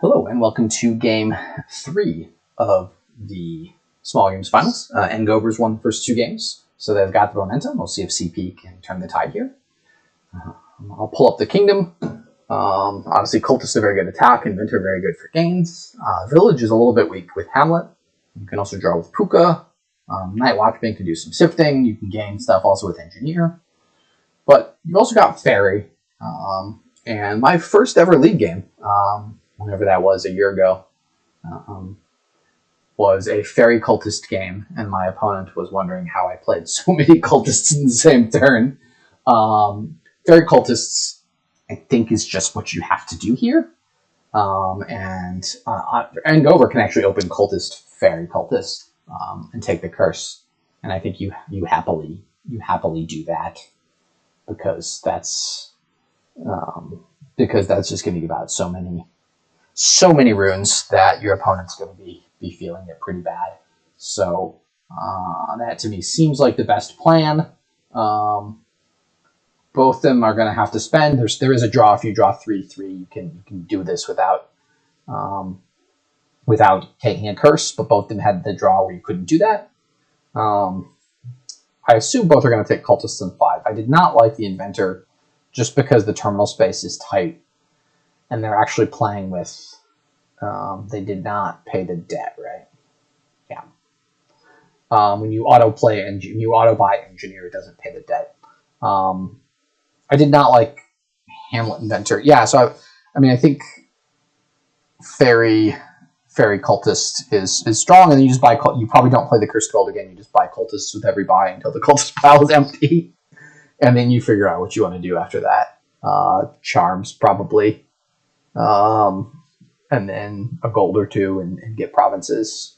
Hello and welcome to game 3 of the small games finals. Ngober's won the first 2 games, so they've got the momentum. We'll see if CP can turn the tide here. I'll pull up the kingdom. Obviously, Cultist are very good attack, Inventor very good for gains. Village is a little bit weak with Hamlet. You can also draw with Puka. Night Watchman can do some sifting. You can gain stuff also with Engineer. But you've also got Fairy. And my first ever league game, whenever that was, a year ago, was a Fairy Cultist game, and my opponent was wondering how I played so many Cultists in the same turn. Fairy Cultists, I think, is just what you have to do here. And Ngober can actually open Cultist, Fairy Cultist, and take the curse. And I think you happily do that because that's just going to give out so many runes that your opponent's going to be feeling it pretty bad. So that to me seems like the best plan. Both of them are going to have to spend. There is a draw. If you draw 3/3, you can do this without taking a curse. But both of them had the draw where you couldn't do that. I assume both are going to take Cultists in 5. I did not like the Inventor just because the terminal space is tight, and they're actually playing with. They did not pay the debt, right? Yeah. When you auto buy Engineer, it doesn't pay the debt. I did not like Hamlet Inventor. Yeah, so I think Fairy Cultist is strong, and you just buy. You probably don't play the Cursed Gold again. You just buy Cultists with every buy until the Cultist pile is empty, and then you figure out what you want to do after that. Charms probably, and then a gold or two, and get provinces.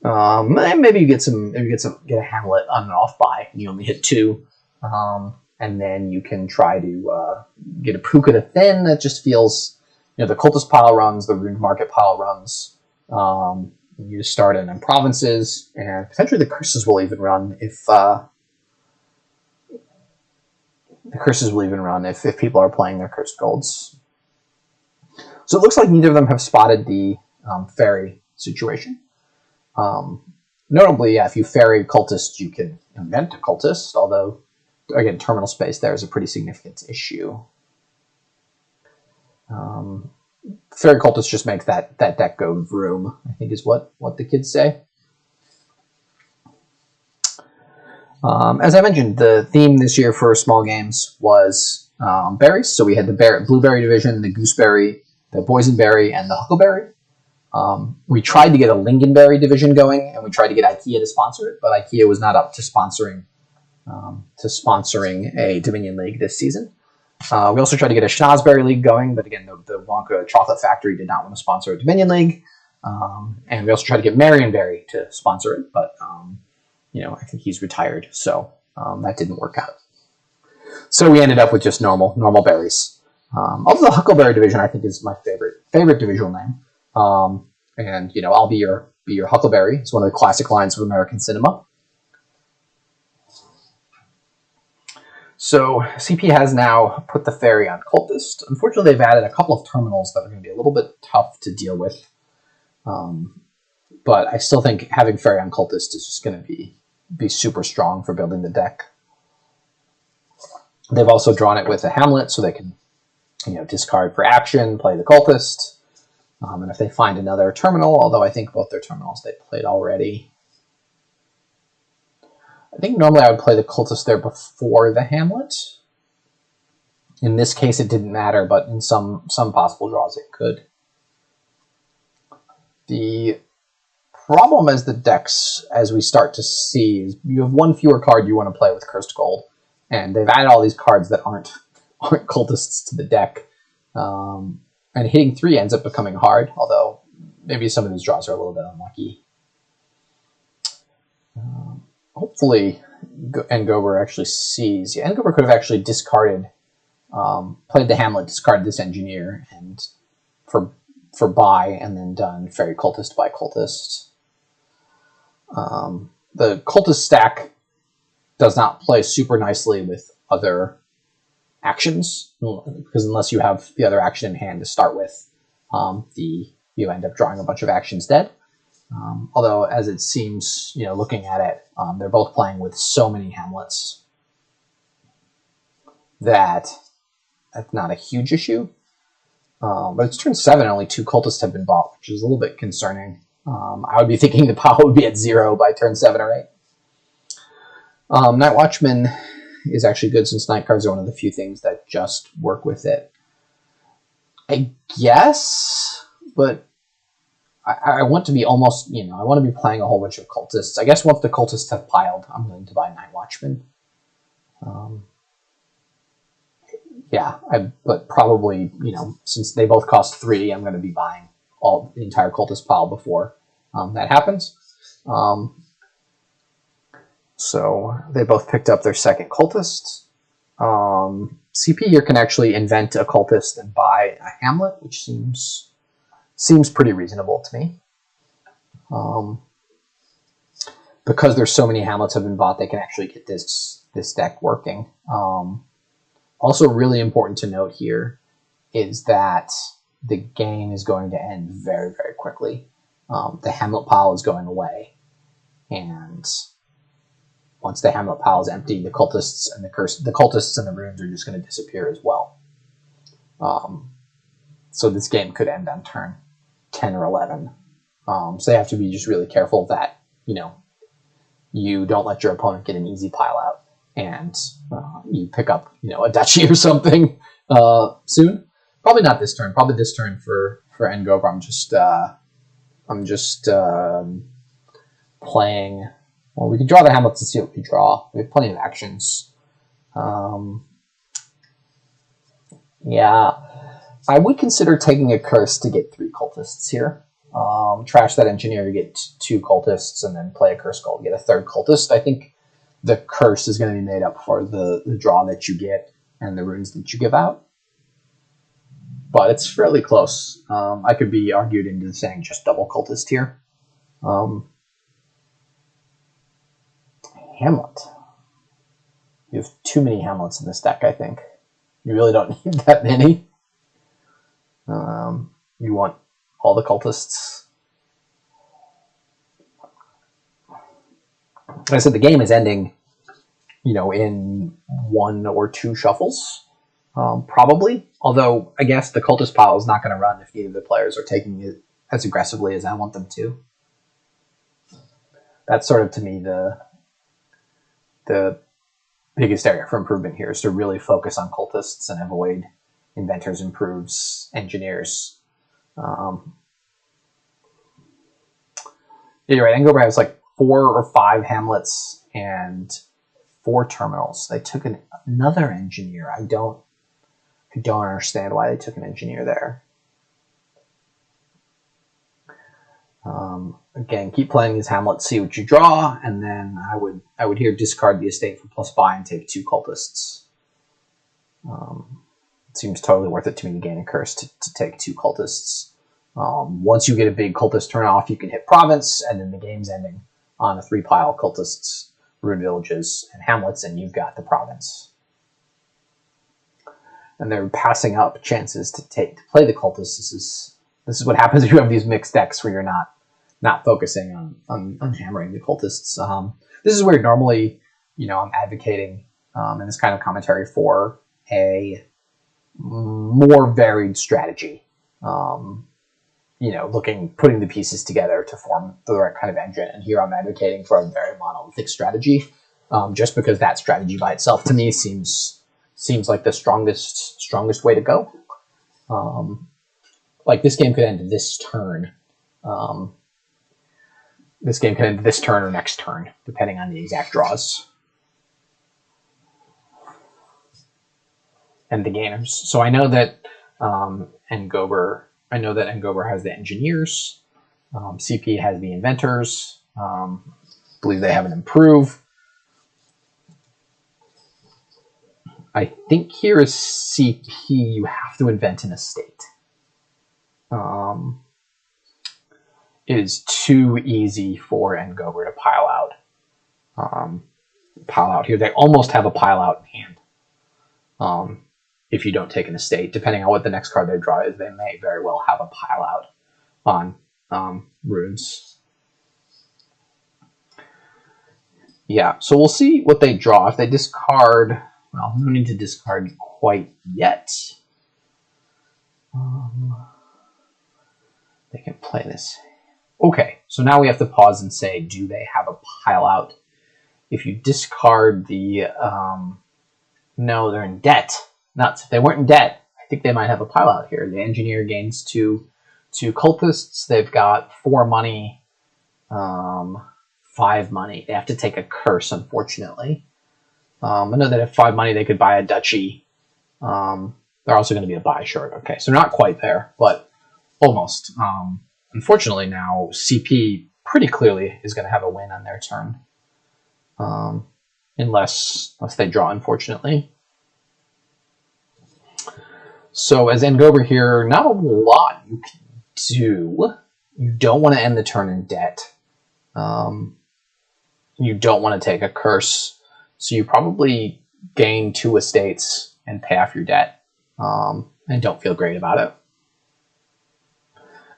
Maybe you get a Hamlet on an off buy. And you only hit 2. And then you can try to get a Puka to thin. That just feels, the Cultist pile runs, the Ruined Market pile runs. You just start in provinces, and potentially the curses will even run if people are playing their cursed golds. So it looks like neither of them have spotted the Fairy situation. Notably, if you Fairy Cultist, you can invent a Cultist, although, again, terminal space there is a pretty significant issue. Fairy Cultist just makes that deck go vroom, I think is what the kids say. As I mentioned, the theme this year for small games was berries. So we had the blueberry division, the gooseberry, the boysenberry, and the huckleberry. We tried to get a lingonberry division going, and we tried to get IKEA to sponsor it, but IKEA was not up to sponsoring a Dominion League this season. We also tried to get a schnozberry league going, but again, the Wonka Chocolate Factory did not want to sponsor a Dominion League. And we also tried to get Marionberry to sponsor it, but I think he's retired, so that didn't work out. So we ended up with just normal berries. Also, the Huckleberry division I think is my favorite divisional name. And I'll be your Huckleberry. It's one of the classic lines of American cinema. So CP has now put the Fairy on Cultist. Unfortunately, they've added a couple of terminals that are going to be a little bit tough to deal with. But I still think having Fairy on Cultist is just going to be super strong for building the deck. They've also drawn it with a Hamlet, so they can discard for action, play the Cultist. And if they find another terminal, although I think both their terminals they played already. I think normally I would play the Cultist there before the Hamlet. In this case, it didn't matter, but in some possible draws, it could. The problem as the decks, as we start to see, is you have one fewer card you want to play with Cursed Gold, and they've added all these cards that aren't Cultists to the deck. And hitting 3 ends up becoming hard, although maybe some of these draws are a little bit unlucky. Hopefully, Ngober actually sees. Yeah, Ngober could have actually discarded, played the Hamlet, discarded this Engineer, and for buy, and then done Fairy Cultist by Cultist. The Cultist stack does not play super nicely with other actions, because unless you have the other action in hand to start with, you end up drawing a bunch of actions dead. Although, as it seems, looking at it, they're both playing with so many hamlets that that's not a huge issue. But it's turn 7 and only 2 cultists have been bought, which is a little bit concerning. I would be thinking the pile would be at 0 by turn 7 or 8. Night Watchman is actually good since night cards are one of the few things that just work with it. I guess, but I want to be almost, I want to be playing a whole bunch of cultists. I guess once the cultists have piled, I'm going to buy Night Watchman. Yeah, but probably, since they both cost 3, I'm going to be buying the entire cultist pile before that happens. So they both picked up their second cultist. CP here can actually invent a cultist and buy a hamlet, which seems pretty reasonable to me. Because there's so many hamlets have been bought, they can actually get this deck working. Also really important to note here is that the game is going to end very, very quickly. The hamlet pile is going away, and once the hamlet pile is empty, the cultists and the runes are just going to disappear as well. So this game could end on turn 10 or 11. So they have to be just really careful that you don't let your opponent get an easy pile out, and you pick up a duchy or something soon. Probably not this turn. Probably this turn for Ngober. I'm just playing. Well, we can draw the hamlets and see what we draw. We have plenty of actions. Yeah, I would consider taking a curse to get 3 cultists here. Trash that engineer to get 2 cultists, and then play a curse goal to get a 3rd cultist. I think the curse is going to be made up for the draw that you get and the runes that you give out. But it's fairly close. I could be argued into saying just double cultist here. Hamlet. You have too many hamlets in this deck, I think. You really don't need that many. You want all the cultists. Like I said, the game is ending, in 1 or 2 shuffles, probably. Although, I guess the cultist pile is not going to run if neither of the players are taking it as aggressively as I want them to. That's sort of, to me, the biggest area for improvement here is to really focus on cultists and avoid inventors, improves, engineers. Yeah, you're right. Ngober has like 4 or 5 hamlets and 4 terminals. They took another engineer. I don't understand why they took an engineer there. Again, keep playing these hamlets, see what you draw, and then I would here discard the estate for +5 and take 2 cultists. It seems totally worth it to me to gain a curse to take 2 cultists. Once you get a big cultist turn off, you can hit province, and then the game's ending on a 3-pile cultists, rune villages, and hamlets, and you've got the province. And they're passing up chances to play the cultists. This is what happens if you have these mixed decks where you're not focusing on hammering the cultists. This is where normally, I'm advocating in this kind of commentary for a more varied strategy. Putting the pieces together to form the right kind of engine. And here I'm advocating for a very monolithic strategy, just because that strategy by itself to me seems like the strongest way to go. Like this game could end this turn. This game could end this turn or next turn, depending on the exact draws. And the gainers. So I know that Ngober has the engineers. CP has the inventors. Believe they have an improve. I think here is CP. You have to invent an estate. It is too easy for Ngober to pile out. Here, they almost have a pile out in hand. if you don't take an estate. Depending on what the next card they draw is, they may very well have a pile out on runes. Yeah, so we'll see what they draw. If they discard, well, no need to discard quite yet. They can play this. Okay, so now we have to pause and say, do they have a pile out? If you discard the, no, they're in debt. Nuts. If they weren't in debt, I think they might have a pile out here. The engineer gains two cultists. They've got 4 money, 5 money. They have to take a curse, unfortunately. I know that at 5 money they could buy a duchy. They're also going to be a buy short. Okay, so not quite there, but almost. Unfortunately now, CP pretty clearly is going to have a win on their turn. Unless they draw, unfortunately. So as Ngober here, not a lot you can do. You don't want to end the turn in debt. You don't want to take a curse. So you probably gain 2 estates and pay off your debt. And don't feel great about it.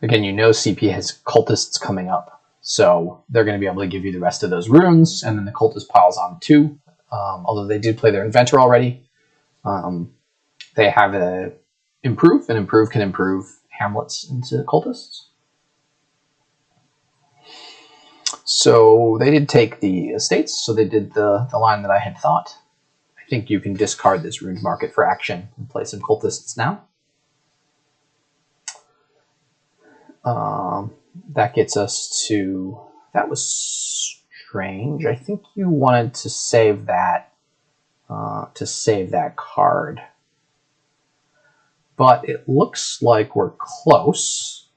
Again, you know CP has cultists coming up. So they're going to be able to give you the rest of those runes, and then the cultist piles on 2. Although they did play their inventor already. They have a improve, and improve can improve hamlets into cultists. So they did take the estates, so they did the line that I had thought. I think you can discard this rune market for action and play some cultists now. That gets us to, that was strange. I think you wanted to save that card. But it looks like we're close.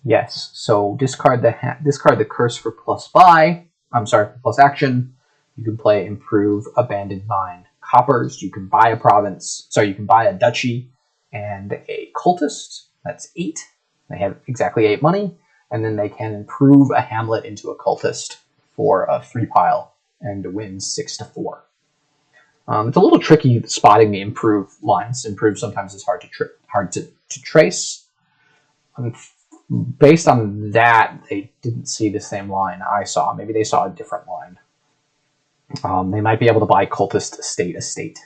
Yes, so discard the curse for plus buy. I'm sorry, for plus action. You can play improve abandoned mine coppers. You can buy a province. Sorry, you can buy a duchy and a cultist. That's 8. They have exactly 8 money, and then they can improve a hamlet into a cultist for a 3 pile and win 6-4. It's a little tricky spotting the improve lines. Improve sometimes is hard to trace. Based on that, they didn't see the same line I saw. Maybe they saw a different line. They might be able to buy cultist estate.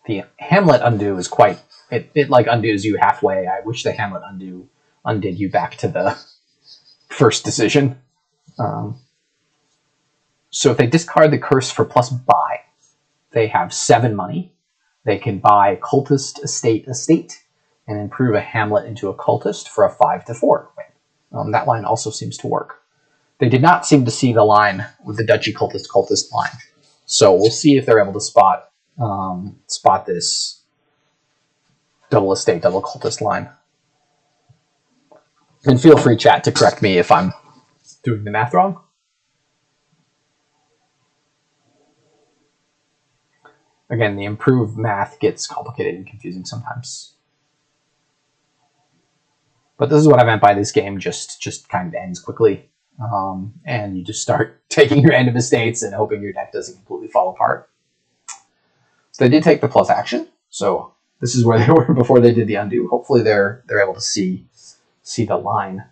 The hamlet undo is quite... It like undoes you halfway. I wish the hamlet undid you back to the first decision. So if they discard the curse for plus buy, they have 7 money. They can buy cultist estate and improve a hamlet into a cultist for a 5-4 win. That line also seems to work. They did not seem to see the line with the duchy cultist line. So we'll see if they're able to spot this double estate, double cultist line. And feel free, chat, to correct me if I'm doing the math wrong. Again, the improved math gets complicated and confusing sometimes. But this is what I meant by this game just kind of ends quickly. And you just start taking your end of estates and hoping your deck doesn't completely fall apart. So they did take the plus action. So this is where they were before they did the undo. Hopefully they're able to see the line.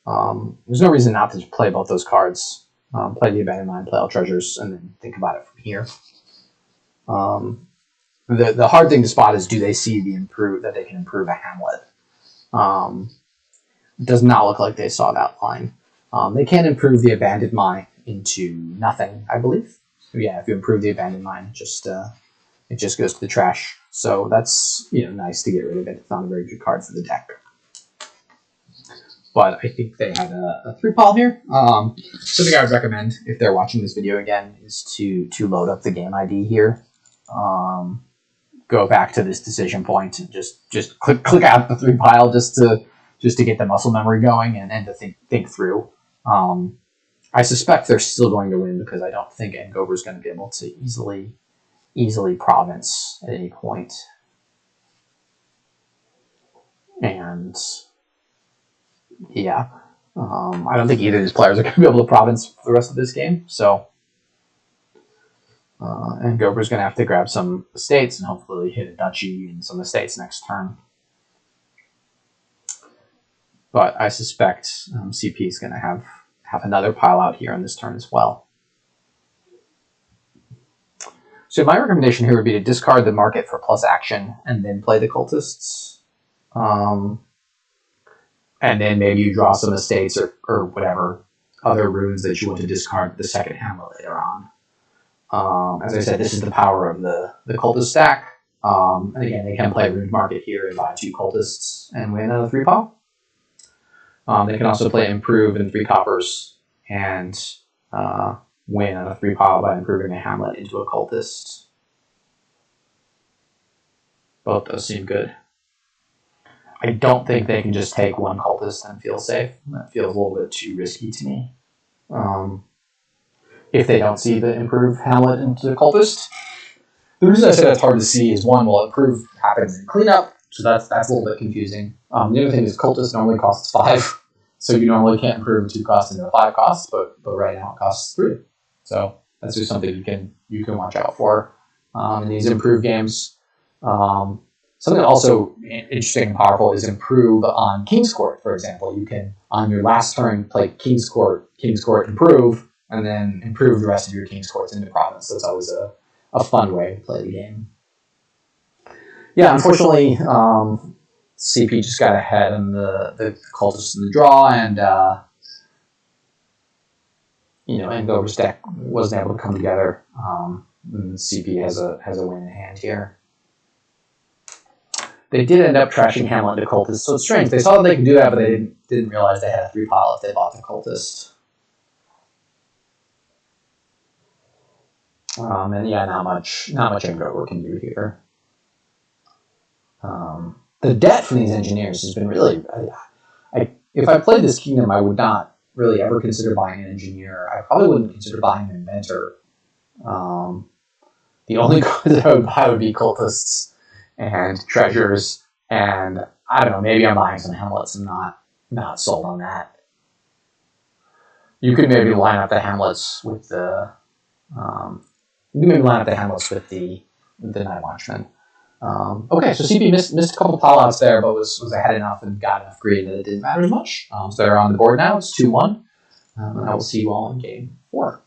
There's no reason not to play both those cards. Play the abandoned mine, play all treasures, and then think about it from here. The hard thing to spot is, do they see that they can improve a hamlet? It does not look like they saw that line. They can improve the abandoned mine into nothing, I believe. Yeah, if you improve the abandoned mine, it just goes to the trash. So that's nice to get rid of it. It's not a very good card for the deck. But I think they had a 3 pile here. Something I would recommend if they're watching this video again is to load up the game ID here. Go back to this decision point and just click out the 3 pile just to get the muscle memory going and to think through. I suspect they're still going to win because I don't think Ngober is going to be able to easily province at any point. And yeah, I don't think either of these players are going to be able to province for the rest of this game. So And Ngober's going to have to grab some estates and hopefully hit a duchy and some estates next turn. But I suspect CP is going to have another pile out here on this turn as well. So my recommendation here would be to discard the market for plus action and then play the cultists. And then maybe you draw some estates or whatever other runes that you want to discard the second hamlet later on. As I said, this is the power of the cultist stack. And again, they can play Rune Market here and buy 2 cultists and win a 3 pile. They can also play Improve in 3 coppers and win on a 3 pile by improving a hamlet into a cultist. Both those seem good. I don't think they can just take 1 cultist and feel safe. That feels a little bit too risky to me. If they don't see the improve hamlet into the cultist. The reason I say that's hard to see is 1, well, improve happens in cleanup, so that's a little bit confusing. The other thing is cultist normally costs 5, so you normally can't improve 2 costs into a 5 cost, but right now it costs 3. So that's just something you can watch out for in these improve games. Something also interesting and powerful is improve on King's Court, for example. You can, on your last turn, play King's Court, improve, and then improve the rest of your King's Courts into province. So it's always a fun way to play the game. Yeah, unfortunately, CP just got ahead in the cultists in the draw, and Ngober's deck wasn't able to come together. And CP has a win in hand here. They did end up trashing Hamlet into cultist, so it's strange. They saw that they could do that, but they didn't realize they had a 3 pile if they bought the cultist. And yeah, not much Ngober can do here. The debt from these engineers has been really. If I played this kingdom, I would not really ever consider buying an engineer. I probably wouldn't consider buying an inventor. The only cards that I would buy would be cultists and treasures, and I don't know, maybe I'm buying some hamlets and not sold on that. You could maybe line up the hamlets with the Night Watchman. Okay, so CP missed a couple pile outs there, but was ahead enough and got enough green that it didn't matter as much. So they're on the board now. It's 2-1, and I will see you all in game 4.